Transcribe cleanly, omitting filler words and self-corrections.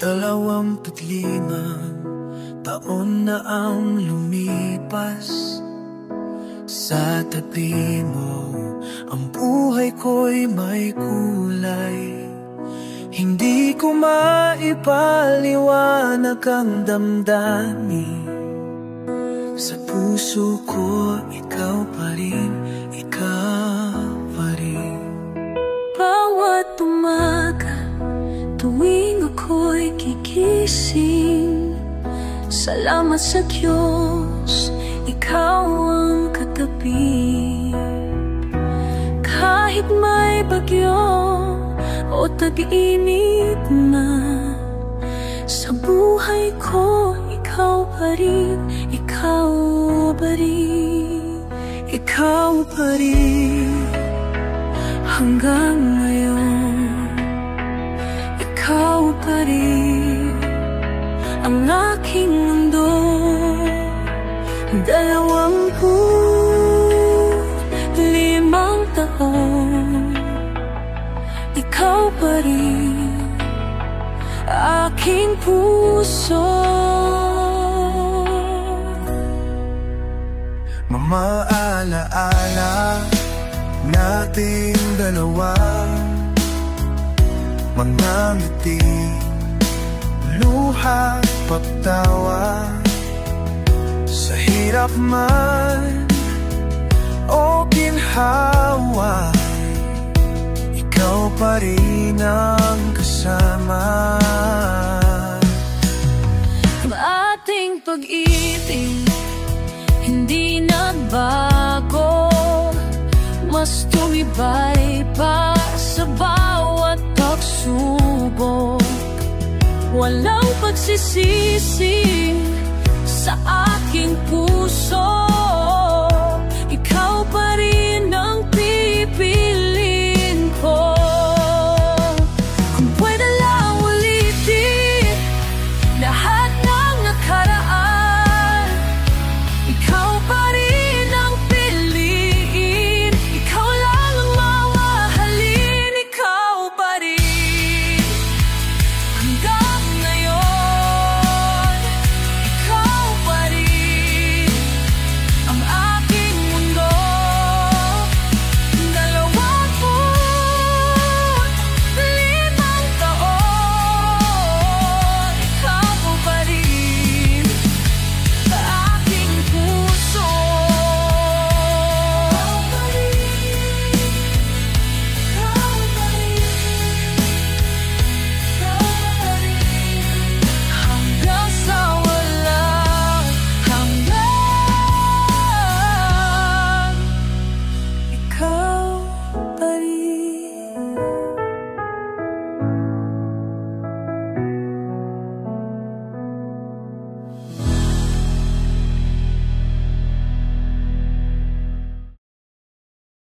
25 taon na ang lumipas. Sa tabi mo, ang buhay ko'y may kulay. Hindi ko maipaliwanag ang damdamin. Sa puso ko, ikaw pa rin, ikaw pa rin. Bawat umaga, tuwing ako'y gigising, salamat sa Diyos, ikaw ang katabi. Kahit may bagyo o tag-init na, sa buhay ko, ikaw pa rin, ikaw pa rin, ikaw pa rin. Hanggang ngayon, ikaw pa rin ang aking mundo. 25 taon, ikaw pa rin aking puso. Mamaala-ala nating dalawa, mga ngiti, luha, pagtawa. Sa hirap man o ginhawa, ikaw pa rin ang kasama. Ang ating pag-ibig hindi nagbago, mas tumibay pa sa bawat pagsubok. Walang pagsisisi sa aking puso.